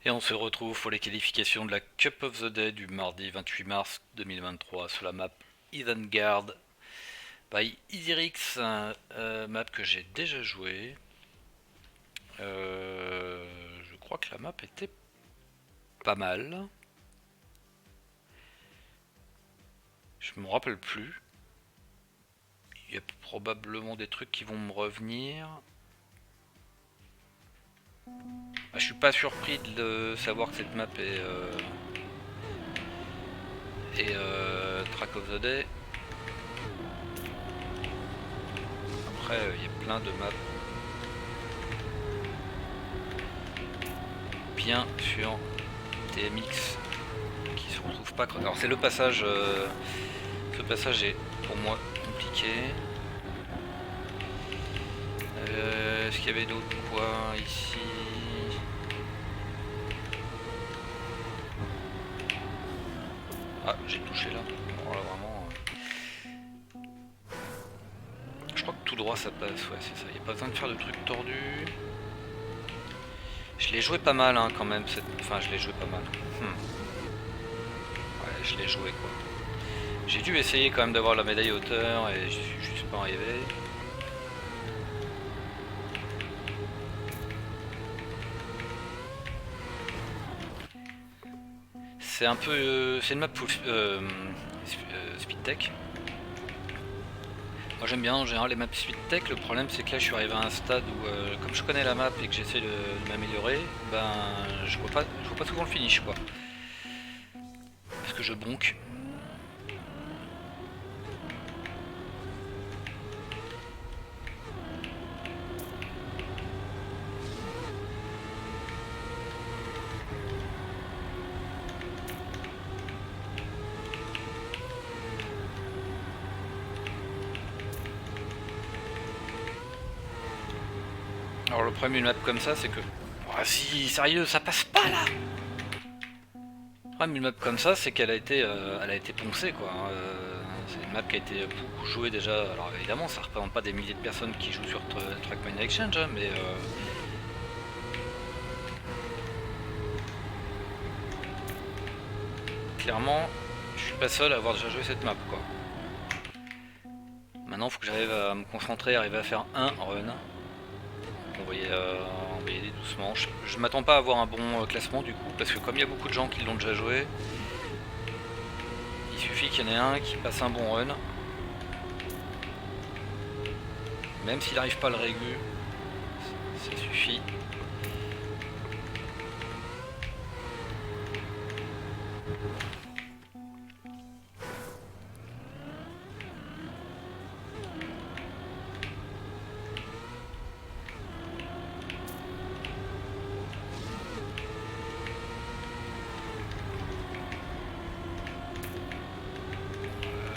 Et on se retrouve pour les qualifications de la Cup of the Day du mardi 28 mars 2023 sur la map Isengard by Isirix, map que j'ai déjà joué. Je crois que la map était pas mal. Je me rappelle plus. Il y a probablement des trucs qui vont me revenir. Je suis pas surpris de savoir que cette map est Track of the Day. Après, il y a plein de maps bien sur TMX qui se retrouvent pas. Alors c'est le passage. Ce passage est pour moi compliqué. Est-ce qu'il y avait d'autres points ici? Ah, j'ai touché là. Oh là vraiment. Je crois que tout droit ça passe, ouais c'est ça. Il n'y a pas besoin de faire de trucs tordus. Je l'ai joué pas mal hein, quand même. Enfin je l'ai joué pas mal. Ouais, je l'ai joué quoi. J'ai dû essayer quand même d'avoir la médaille hauteur et je suis juste pas arrivé. C'est un peu. C'est une map full speed tech. Moi j'aime bien en général les maps speed tech. Le problème c'est que là je suis arrivé à un stade où comme je connais la map et que j'essaie de m'améliorer, ben je vois pas souvent le finish quoi. Parce que je bonk. Alors le problème d'une map comme ça c'est que. Oh, si sérieux ça passe pas là. Le problème d'une map comme ça c'est qu'elle elle a été poncée quoi. C'est une map qui a été beaucoup jouée déjà. Alors évidemment ça représente pas des milliers de personnes qui jouent sur Trackmania Exchange hein, mais clairement je suis pas seul à avoir déjà joué cette map quoi. Maintenant faut que j'arrive à me concentrer, arriver à faire un run. On va y aller doucement. Je m'attends pas à avoir un bon classement du coup, parce que comme il y a beaucoup de gens qui l'ont déjà joué, il suffit qu'il y en ait un qui passe un bon run. Même s'il n'arrive pas à le régu, ça suffit.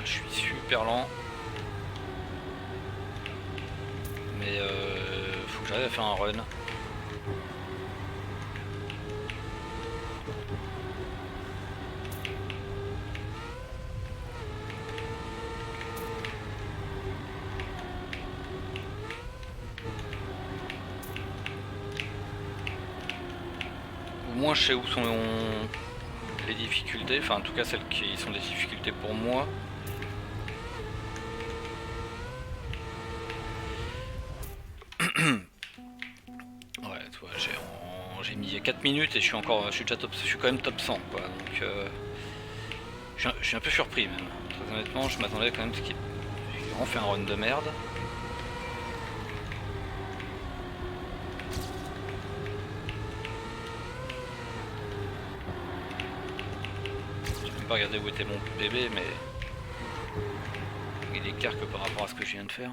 Je suis super lent. Mais faut que j'arrive à faire un run. Au moins je sais où sont les difficultés, enfin en tout cas celles qui sont des difficultés pour moi. Ouais, tu vois, j'ai mis 4 minutes et je suis déjà top, je suis quand même top 100 quoi. Donc je suis un peu surpris même. Très honnêtement, je m'attendais quand même à ce qu'il ait vraiment fait un run de merde. J'ai même pas regardé où était mon bébé, mais il est clair que par rapport à ce que je viens de faire,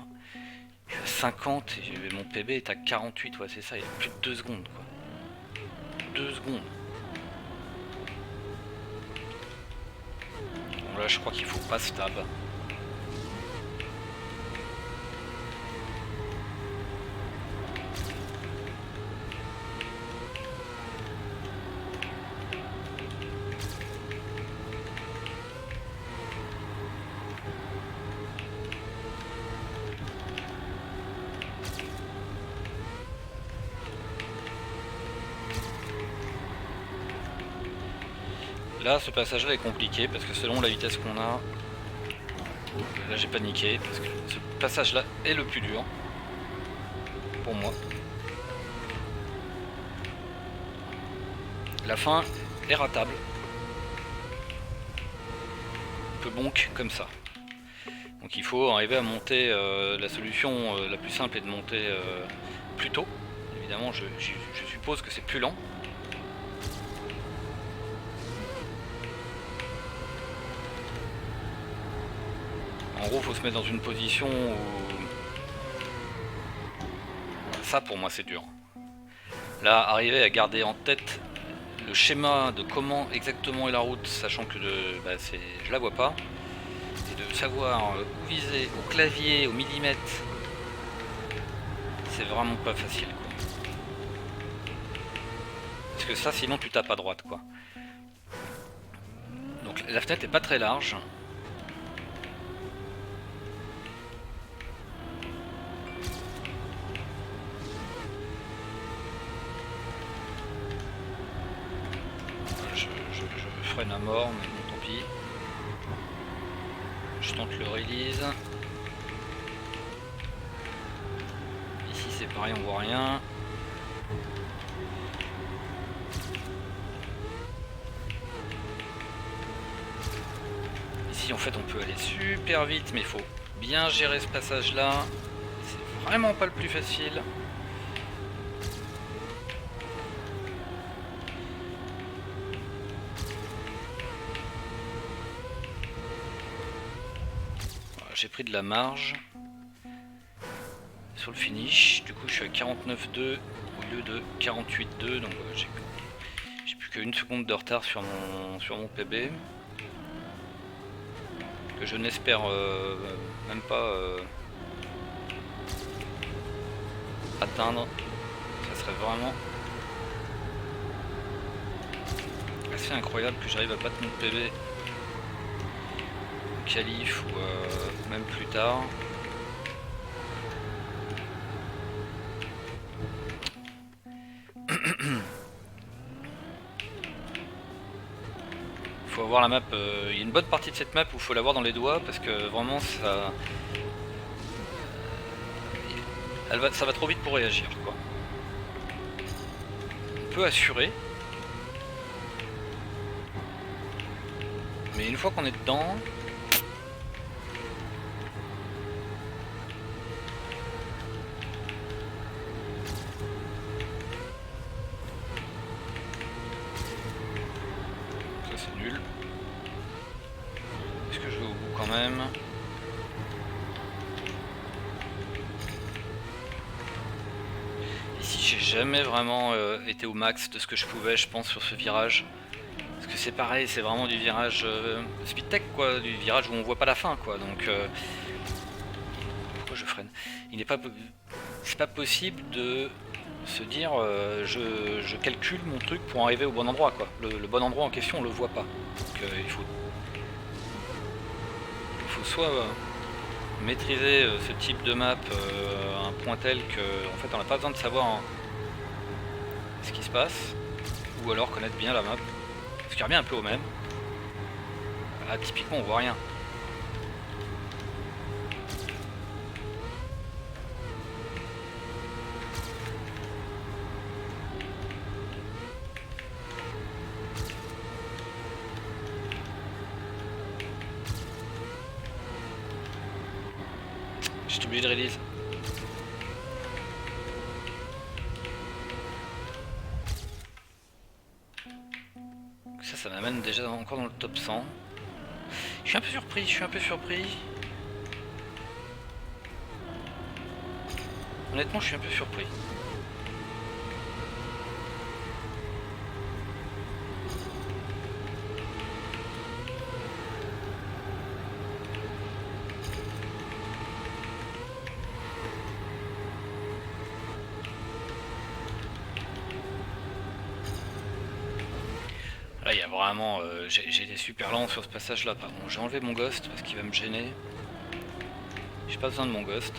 je suis à 50 et mon PB est à 48, ouais c'est ça, il y a plus de 2 secondes quoi. 2 secondes. Bon là je crois qu'il faut pas stab. Là, ce passage-là est compliqué parce que selon la vitesse qu'on a, là j'ai paniqué parce que ce passage-là est le plus dur pour moi. La fin est ratable. Un peu bonk comme ça. Donc il faut arriver à monter, la solution la plus simple est de monter plus tôt. Évidemment je suppose que c'est plus lent. En gros il faut se mettre dans une position où... Ça pour moi c'est dur. Là arriver à garder en tête le schéma de comment exactement est la route, sachant que je la vois pas, et de savoir où viser au clavier, au millimètre, c'est vraiment pas facile quoi. Parce que ça sinon tu tapes à droite quoi. Donc la fenêtre est pas très large. Je freine à mort, mais bon, tant pis. Je tente le release. Ici c'est pareil, on voit rien. Ici en fait on peut aller super vite, mais il faut bien gérer ce passage là. C'est vraiment pas le plus facile. J'ai pris de la marge sur le finish, du coup je suis à 49,2 au lieu de 48,2, donc j'ai plus qu'une seconde de retard sur mon PB, que je n'espère même pas atteindre. Ça serait vraiment assez incroyable que j'arrive à battre mon PB au qualif ou même plus tard. Faut avoir la map, il y a une bonne partie de cette map où il faut l'avoir dans les doigts parce que vraiment ça ça va trop vite pour réagir quoi. On peut assurer, mais une fois qu'on est dedans, ça c'est nul. Est-ce que je vais au bout quand même? Ici j'ai jamais vraiment été au max de ce que je pouvais, je pense, sur ce virage. Parce que c'est pareil, c'est vraiment du virage speed tech quoi, du virage où on voit pas la fin quoi, donc pourquoi je freine? Il n'est pas, c'est pas possible de se dire je calcule mon truc pour arriver au bon endroit quoi. Le bon endroit en question on le voit pas. Donc il faut soit maîtriser ce type de map à un point tel que en fait on n'a pas besoin de savoir ce qui se passe, ou alors connaître bien la map. Ce qui revient un peu au même. Là typiquement on voit rien. J'étais obligé de release. Ça m'amène déjà encore dans le top 100. Je suis un peu surpris. Honnêtement, je suis un peu surpris. Là, il y a vraiment... j'ai été super lent sur ce passage-là, pardon. J'ai enlevé mon ghost parce qu'il va me gêner. J'ai pas besoin de mon ghost.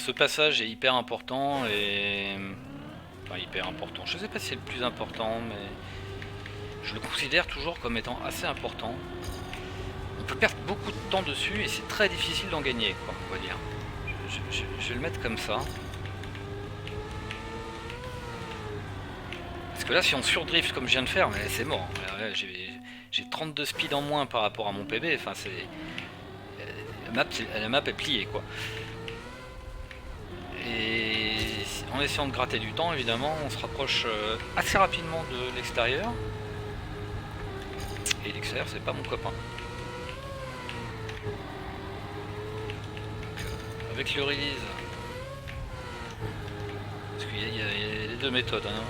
ce passage est hyper important et... Enfin hyper important, je sais pas si c'est le plus important, mais je le considère toujours comme étant assez important. On peut perdre beaucoup de temps dessus et c'est très difficile d'en gagner, quoi, on va dire. Je vais le mettre comme ça. Parce que là, si on surdrift comme je viens de faire, c'est mort. J'ai 32 speed en moins par rapport à mon PB, enfin c'est... La map est pliée, quoi. Et en essayant de gratter du temps, évidemment, on se rapproche assez rapidement de l'extérieur. Et l'extérieur, c'est pas mon copain. Donc, avec le release, parce qu'il y a les deux méthodes. Hein.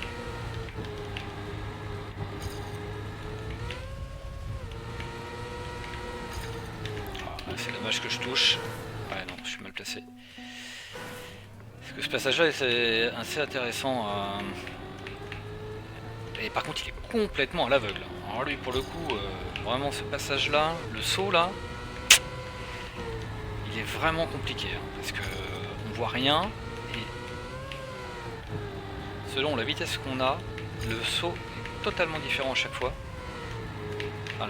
Ah, c'est dommage que je touche. Ouais, non, je suis mal placé. Parce que ce passage-là, c'est assez intéressant. Et par contre, il est complètement à l'aveugle. Alors lui, pour le coup, vraiment ce passage-là, le saut là, il est vraiment compliqué. Hein, parce que on voit rien. Et selon la vitesse qu'on a, le saut est totalement différent à chaque fois. Enfin,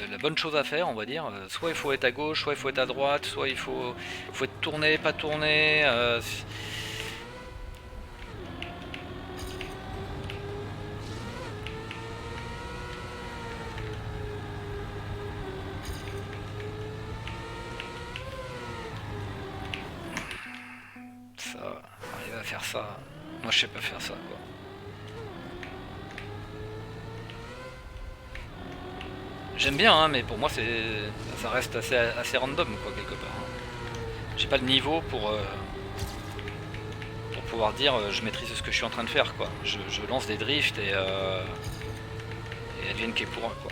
la bonne chose à faire, on va dire, soit il faut être à gauche, soit il faut être à droite, soit il faut être tourné, pas tourné. Ça, arriver à faire ça, moi je sais pas faire ça, quoi. J'aime bien, hein, mais pour moi ça reste assez random, quoi, quelque part. J'ai pas le niveau pour pouvoir dire je maîtrise ce que je suis en train de faire, quoi. Je lance des drifts et advienne qui pourra, quoi.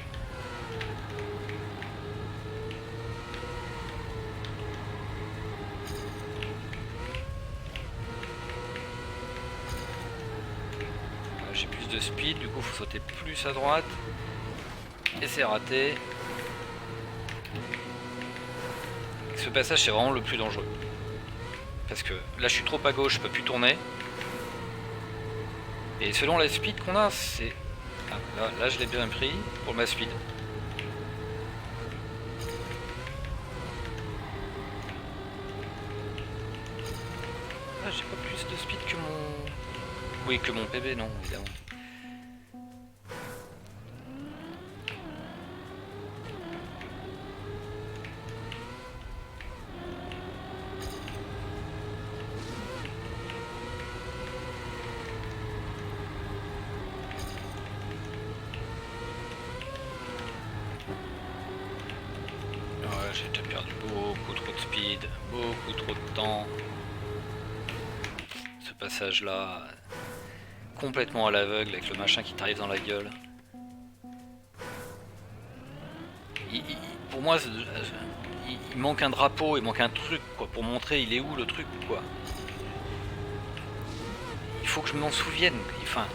J'ai plus de speed, du coup faut sauter plus à droite. Et c'est raté. Ce passage c'est vraiment le plus dangereux. Parce que là je suis trop à gauche, je peux plus tourner. Et selon la speed qu'on a, c'est... Ah, là je l'ai bien pris pour ma speed. Ah, j'ai pas plus de speed que mon... Oui, que mon PB, non, évidemment. Ouais, j'ai déjà perdu beaucoup trop de speed, beaucoup trop de temps. Ce passage là, complètement à l'aveugle avec le machin qui t'arrive dans la gueule. Pour moi, il manque un drapeau, il manque un truc, quoi, pour montrer il est où le truc, quoi. Il faut que je m'en souvienne, enfin...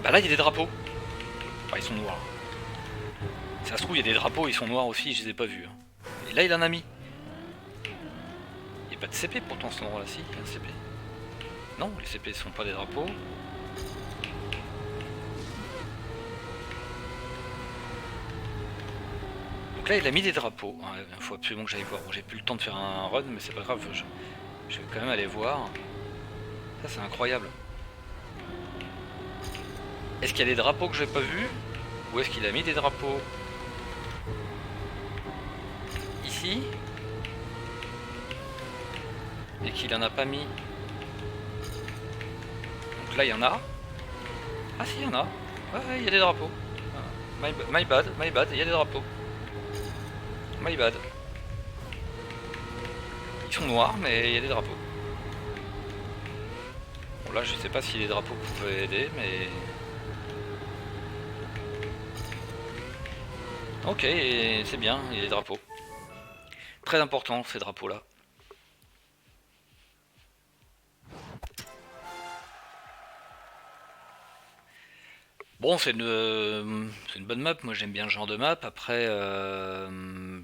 Bah là, il y a des drapeaux. Enfin, ils sont noirs. Ça se trouve, il y a des drapeaux, ils sont noirs aussi, je les ai pas vus. Et là, il en a mis. Il n'y a pas de CP pourtant, cet endroit-là, si, il y a un CP. Non, les CP ne sont pas des drapeaux. Donc là, il a mis des drapeaux. Il faut absolument que j'aille voir. Bon, j'ai plus le temps de faire un run, mais c'est pas grave, je vais quand même aller voir. Ça, c'est incroyable. Est-ce qu'il y a des drapeaux que j'ai pas vus? Ou est-ce qu'il a mis des drapeaux ici et qu'il en a pas mis? Donc là, il y en a. Ah si, il y en a. Ouais, il y a des drapeaux. My bad, il y a des drapeaux. My bad. Ils sont noirs, mais il y a des drapeaux. Bon, là, je sais pas si les drapeaux pouvaient aider, mais... Ok, c'est bien, il y a des drapeaux. Très important, ces drapeaux-là. Bon, c'est une bonne map, moi j'aime bien ce genre de map. Après,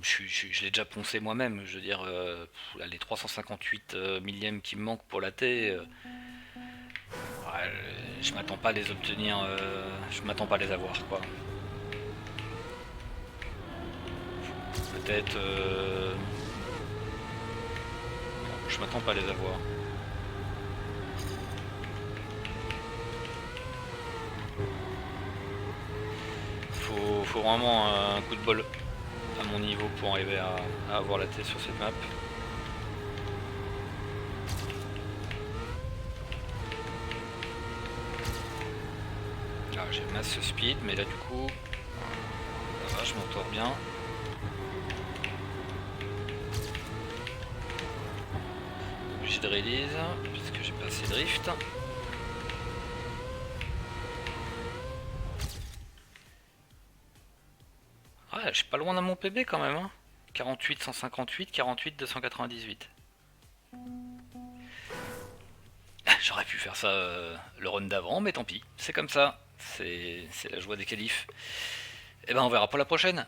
je l'ai déjà poncé moi-même, je veux dire, là, les 358 millièmes qui me manquent pour la T, ouais, je m'attends pas à les obtenir, je m'attends pas à les avoir, quoi. Peut-être... non, je m'attends pas à les avoir. Faut vraiment un coup de bol à mon niveau pour arriver à avoir la T sur cette map. Là j'ai masse speed, mais là du coup, ça va, je m'entoure bien. Obligé de release, puisque j'ai pas assez de drift. Ah, je suis pas loin d'un mon PB quand même, hein. 48 158, 48 298. J'aurais pu faire ça le run d'avant, mais tant pis, c'est comme ça. C'est la joie des qualifs. Et ben on verra pour la prochaine.